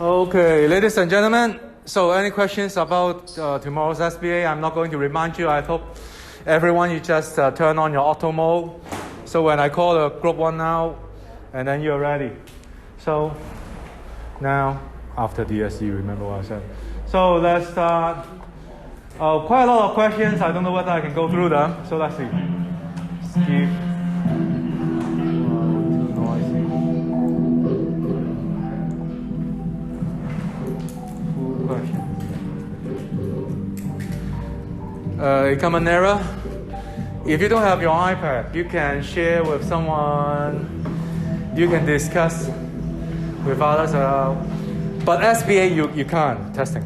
Okay, ladies and gentlemen, so any questions about tomorrow's SBA? I'm not going to remind you. I hope everyone, you just turn on your auto mode. So when I call a group 1 now, and then you're ready. So now, after DSU, remember what I said. So let's start. Quite a lot of questions. I don't know whether I can go through them. So let's see. Skip. Too noisy. Full question. A common error. If you don't have your iPad, you can share with someone. You can discuss with others. But SBA, you can't testing.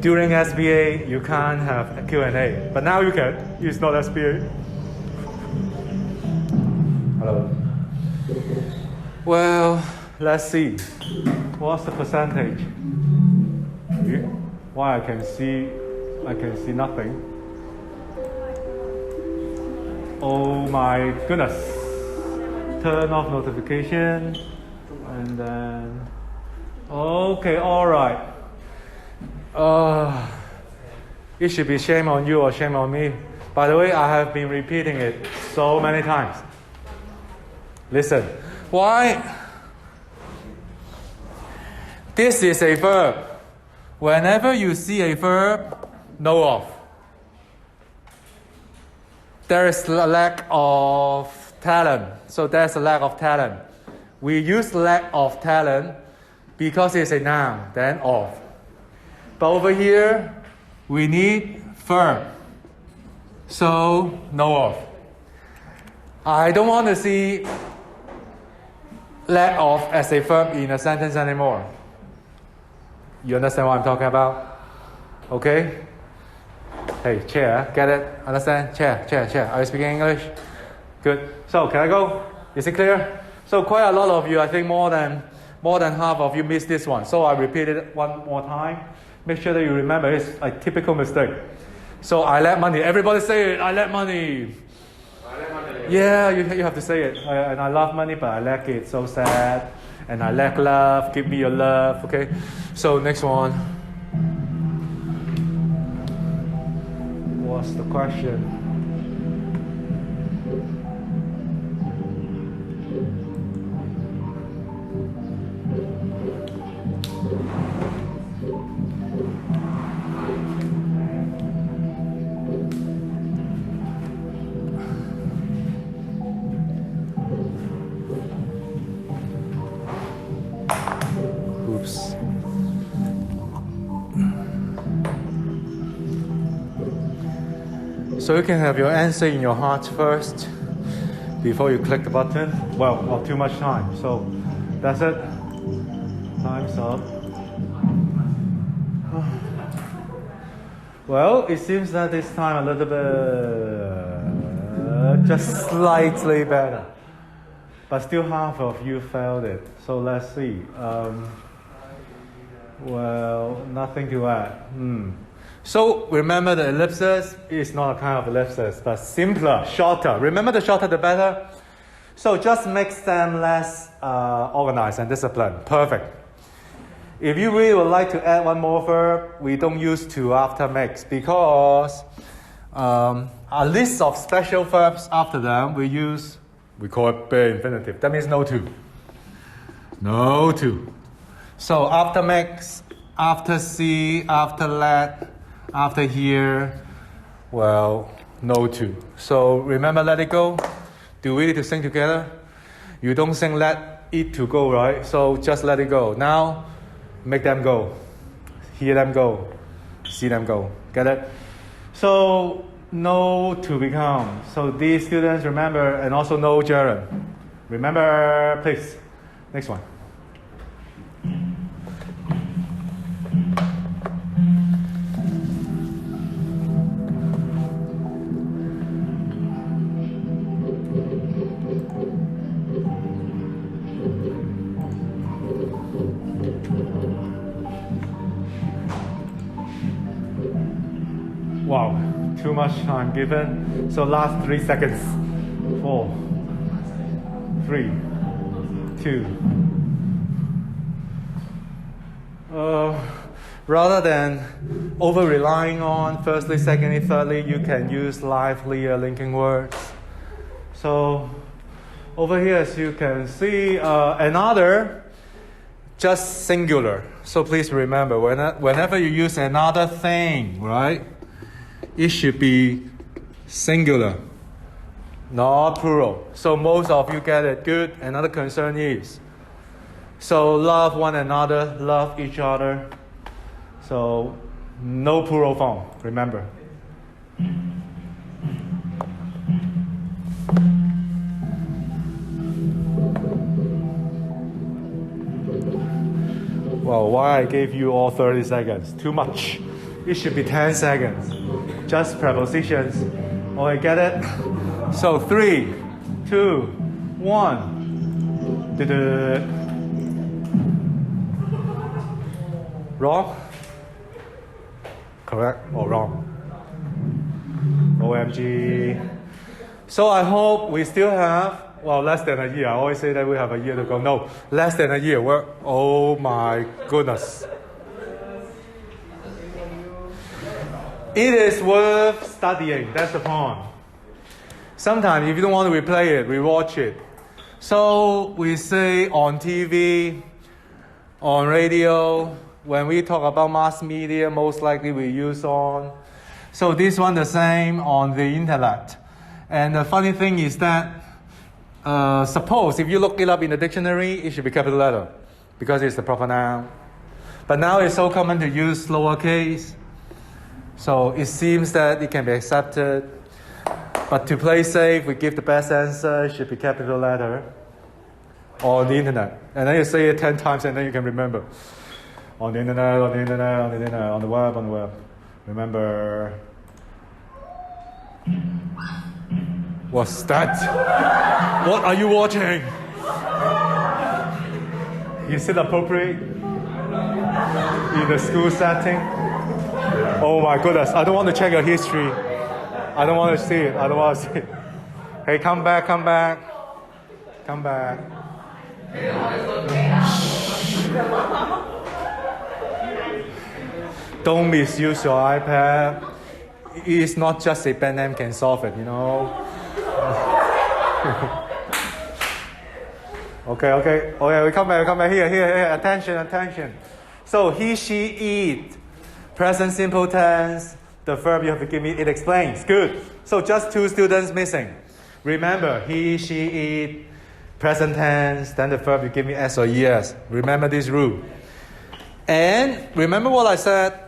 During SBA, you can't have a Q&A. But now you can. It's not SBA. Hello. Well, let's see. What's the percentage? Why I can see nothing. Oh my goodness. Turn off notification. And then, okay, all right. It should be shame on you or shame on me. By the way, I have been repeating it so many times. Listen, why? This is a verb. Whenever you see a verb, know of. There is a lack of talent. So there's a lack of talent. We use lack of talent because it's a noun, then of. But over here, we need verb. So, know of. I don't want to see lack of as a verb in a sentence anymore. You understand what I'm talking about? Okay? Hey, chair, get it? Understand? Chair. Are you speaking English? Good. So, can I go? Is it clear? So, quite a lot of you, I think more than half of you missed this one. So, I repeat it one more time. Make sure that you remember it's a typical mistake. So, I lack money. Everybody say it. I lack money. I lack money. Yeah, you have to say it. And I love money, but I lack it. So sad. And I lack love. Give me your love. Okay? So, next one. What's the question? Oops. So you can have your answer in your heart first before you click the button. Well, not too much time. So that's it. Time's up. Well, it seems that this time a little bit, just slightly better. But still half of you failed it. So let's see. Well, nothing to add. So remember the ellipses is not a kind of ellipsis, but simpler, shorter. Remember the shorter the better. So just makes them less organized and disciplined. Perfect. If you really would like to add one more verb, we don't use to after makes because a list of special verbs after them we call it bare infinitive. That means no to. No to. So after makes, after see, after let, after here, well, no to. So remember let it go. Do we need to sing together? You don't sing let it to go, right? So just let it go. Now, make them go. Hear them go. See them go. Get it? So, no to become. So these students remember, and also no gerund. Remember, please. Next one. Wow, too much time given. So last 3 seconds. 4, 3, 2, rather than over-relying on firstly, secondly, thirdly, you can use livelier linking words. So over here, as you can see, another, just singular. So please remember, whenever you use another thing, right, it should be singular, not plural. So most of you get it. Good. Another concern is, so love one another, love each other. So no plural form, remember. Well, why I gave you all 30 seconds? Too much. It should be 10 seconds. Just prepositions. Okay, get it? So 3, 2, 1. Wrong? Correct or wrong? OMG. So I hope we still have, well, less than a year. I always say that we have a year to go. No, less than a year. Oh my goodness. It is worth studying. That's the point. Sometimes if you don't want to replay it, rewatch it. So we say on TV, on radio, when we talk about mass media, most likely we use on. So this one the same on the internet. And the funny thing is that, suppose if you look it up in the dictionary, it should be capital letter because it's the proper noun. But now it's so common to use lowercase. So it seems that it can be accepted. But to play safe, we give the best answer, it should be capital letter on the internet. And then you say it 10 times and then you can remember. On the internet, on the internet, on the internet, on the web, on the web. Remember. What's that? What are you watching? Is it appropriate in the school setting? Oh my goodness, I don't want to check your history. I don't want to see it. I don't want to see it. Hey, come back, come back. Come back. Don't misuse your iPad. It's not just a pen name can solve it, you know. Okay, we come back, here, attention. So he, she, eat, present simple tense, the verb you have to give me, it explains, good. So just 2 students missing. Remember, he, she, eat, present tense, then the verb you give me S or ES. Remember this rule. And remember what I said,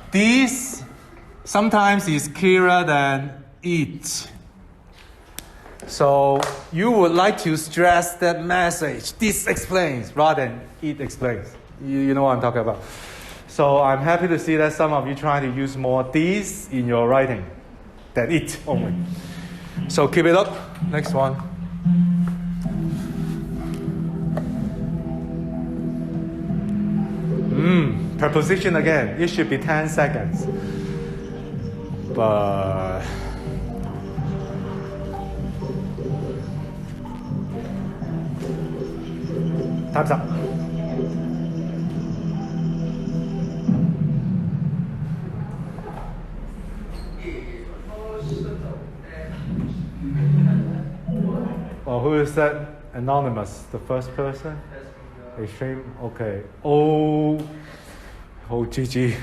this sometimes is clearer than eat. So you would like to stress that message. This explains rather than it explains. You know what I'm talking about. So I'm happy to see that some of you try to use more this in your writing than it only. So keep it up. Next one. Preposition again. It should be 10 seconds. But time's up. Oh, who is that? Anonymous, the first person? Extreme, okay. Oh, GG.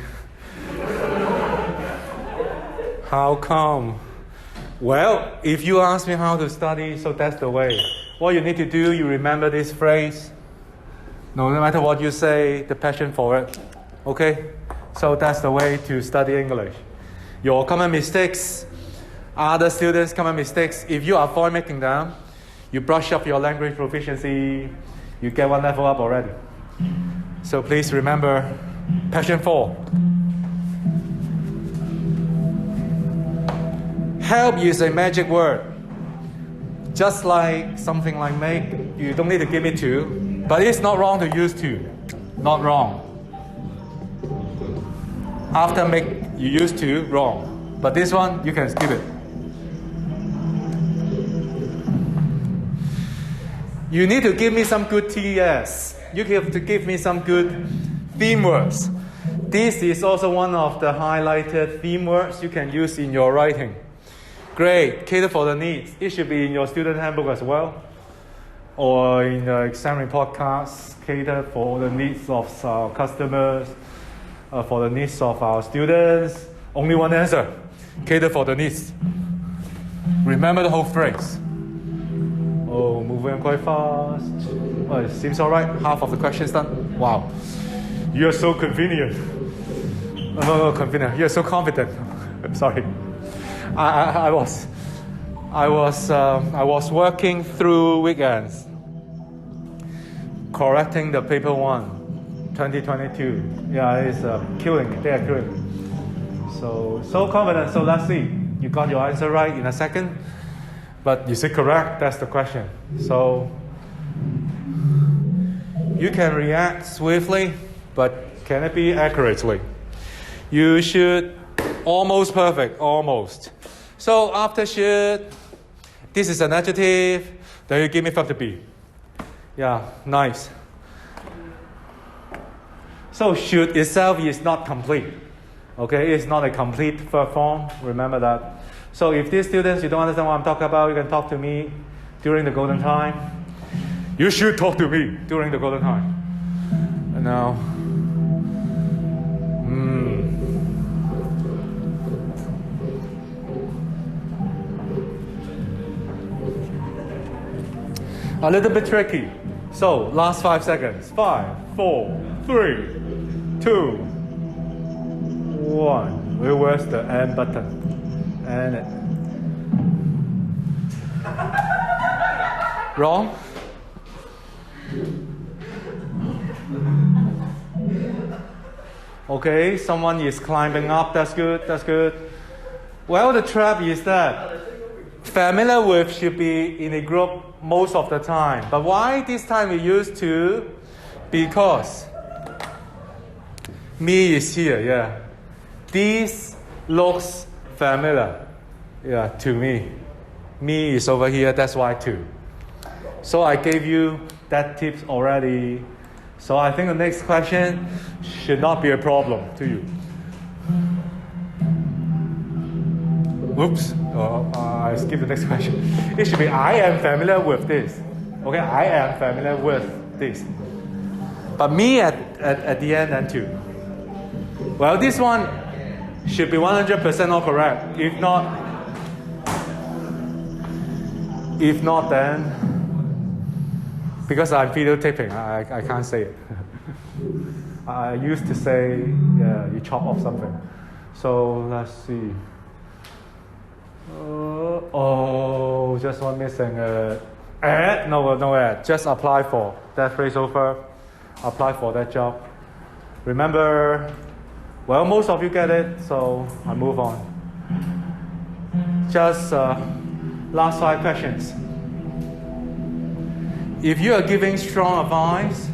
How come? Well, if you ask me how to study, so that's the way. What you need to do, you remember this phrase. No matter what you say, the passion for it. Okay? So that's the way to study English. Your common mistakes, other students' common mistakes, if you avoid making them, you brush up your language proficiency, you get 1 level up already. So please remember, passion for. Help is a magic word. Just like something like make, you don't need to give it to, but it's not wrong to use to. Not wrong. After make, you use to, wrong. But this one, you can skip it. You need to give me some good TS. You have to give me some good Theme words. This is also one of the highlighted theme words you can use in your writing. Great. Cater for the needs. It should be in your student handbook as well, or in the exam report cards. Cater for the needs of our customers, for the needs of our students. Only one answer. Cater for the needs. Remember the whole phrase. Oh, moving quite fast. Oh, it seems all right. Half of the question's done. Wow. You're so convenient. No, convenient. You're so confident. Sorry. I was working through weekends, correcting the paper 1, 2022. Yeah, it's killing me. They are killing me. So confident. So let's see. You got your answer right in a second, but is it correct? That's the question. So you can react swiftly, but can it be accurately? You should almost perfect, almost. So after should, this is an adjective, then you give me verb to be. Yeah, nice. So should itself is not complete. Okay, it's not a complete verb form. Remember that. So if these students, you don't understand what I'm talking about, you can talk to me during the golden time. You should talk to me during the golden time. And now, a little bit tricky. So last 5 seconds. 5, 4, 3, 2, 1. Where's the end button? And it. Wrong. Okay, someone is climbing up. That's good. That's good. Well, the trap is that familiar with should be in a group most of the time. But why this time we use to? Because me is here. Yeah, this looks familiar. Yeah, to me. Me is over here. That's why too. So I gave you that tips already. So I think the next question should not be a problem to you. Oops, I skipped the next question. It should be I am familiar with this. Okay, I am familiar with this. But me at the end then too. Well, this one should be 100% all correct. If not then, because I'm videotaping, I can't say it. I used to say, yeah, you chop off something. So let's see. Just one missing. Add? No add. Just apply for that phrasal verb. Apply for that job. Remember, well, most of you get it, so I move on. Just last 5 questions. If you are giving strong advice,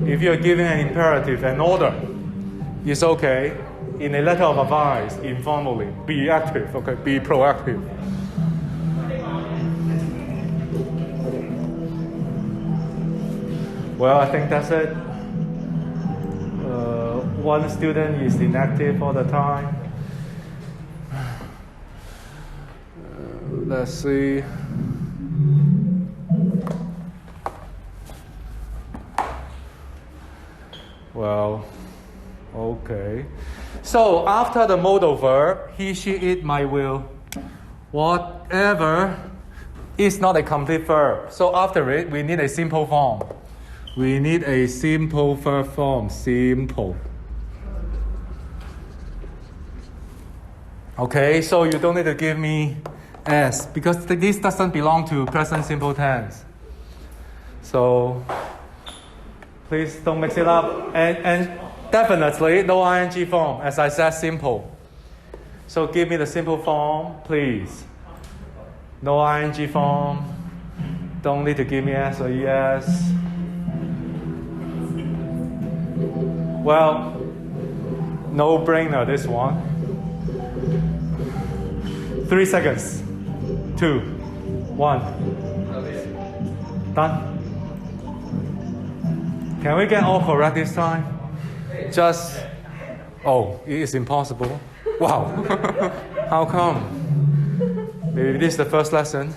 if you are giving an imperative, an order, it's okay. In a letter of advice, informally, be active, okay, be proactive. Well, I think that's it. One student is inactive all the time. Let's see. Well, okay. So after the modal verb, he, she, it, might, will, whatever is not a complete verb. So after it, we need a simple form. We need a simple verb form. Simple. Okay, so you don't need to give me S because this doesn't belong to present simple tense. So please don't mix it up. And definitely no ing form. As I said, simple. So give me the simple form, please. No ing form. Don't need to give me S or ES. Well, no brainer this one. 3 seconds. 2, 1. Done. Can we get all correct this time? Just, oh, it is impossible. Wow. How come? Maybe this is the first lesson.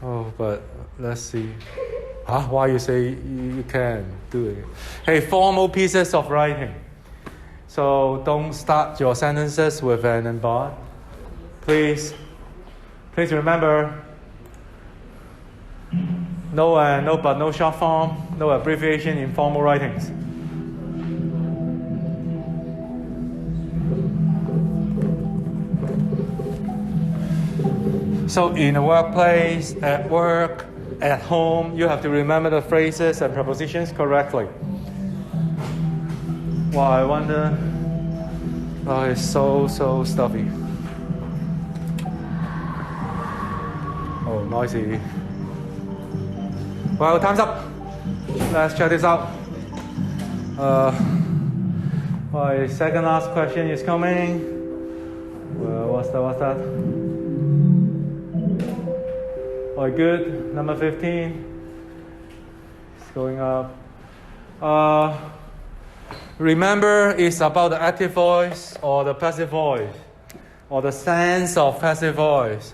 Oh, but let's see. Why you say you can do it? Hey, formal pieces of writing. So don't start your sentences with an and but. Please remember, no but, no short form, no abbreviation in formal writings. So in a workplace, at work, at home, you have to remember the phrases and prepositions correctly. Wow, I wonder. Oh, it's so stuffy. Oh, noisy. Well, time's up. Let's check this out. My second last question is coming. Well, what's that? Oh, good. Number 15. It's going up. Remember, it's about the active voice or the passive voice, or the sense of passive voice.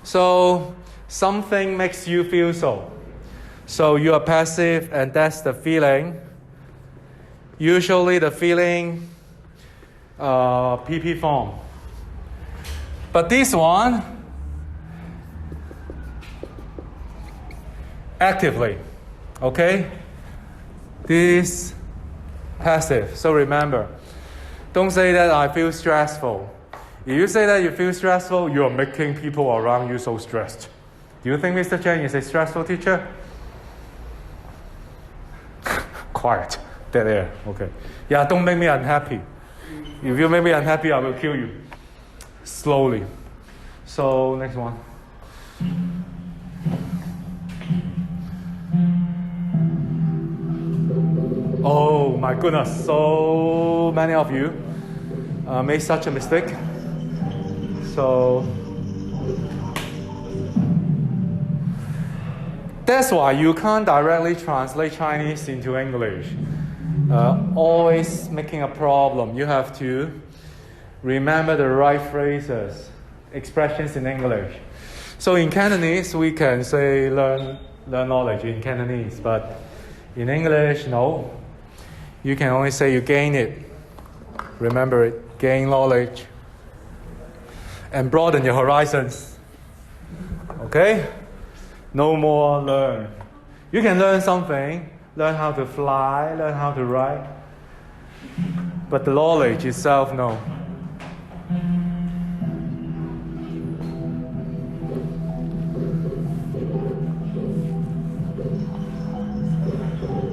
So, something makes you feel so. So, you are passive, and that's the feeling. Usually, the feeling, PP form. But this one, actively, okay? This passive. So remember, don't say that I feel stressful. If you say that you feel stressful, you are making people around you so stressed. Do you think Mr. Chen is a stressful teacher? Quiet. Dead air. Okay. Yeah, don't make me unhappy. If you make me unhappy, I will kill you. Slowly. So, next one. Oh my goodness, so many of you made such a mistake. So that's why you can't directly translate Chinese into English. Always making a problem. You have to remember the right phrases, expressions in English. So in Cantonese, we can say learn knowledge in Cantonese, but in English, no. You can only say you gain it. Remember it, gain knowledge. And broaden your horizons. Okay? No more learn. You can learn something, learn how to fly, learn how to write. But the knowledge itself, no.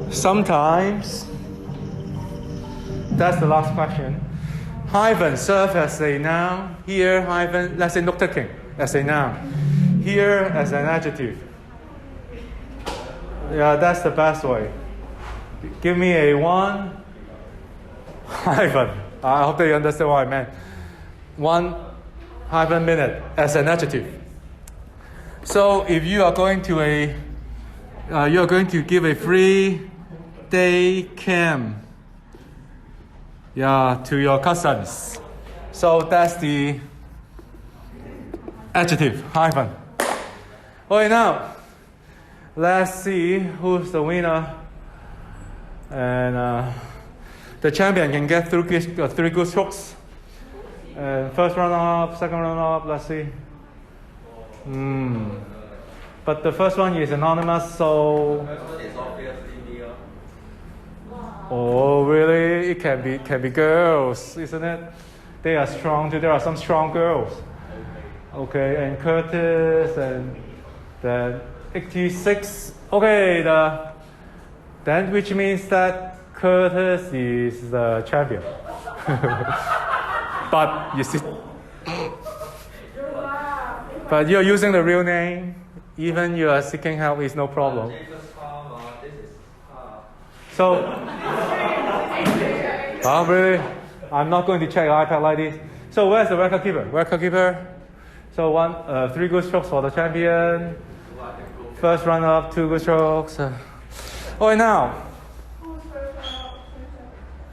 Sometimes, that's the last question. Hyphen serve as a noun. Here, hyphen, let's say note taking as a noun. Here as an adjective. Yeah, that's the best way. Give me a one hyphen. I hope that you understand what I meant. 1 hyphen minute as an adjective. So if you are going to give a free day camp, to your cousins. So that's the adjective, hyphen. Okay, now, let's see who's the winner. And the champion can get 3 good strokes. And first runner-up, second runner-up, let's see. But the first one is anonymous, so... Oh, really? It can be girls, isn't it? They are strong too. There are some strong girls. Okay, and Curtis and then 86. Okay, then which means that Curtis is the champion. But you see, but you're using the real name. Even you are seeking help is no problem. So, really? I'm not going to check the iPad like this. So where's the record keeper? Record keeper. So 3 good strokes for the champion. First runner-up, 2 good strokes. Okay, now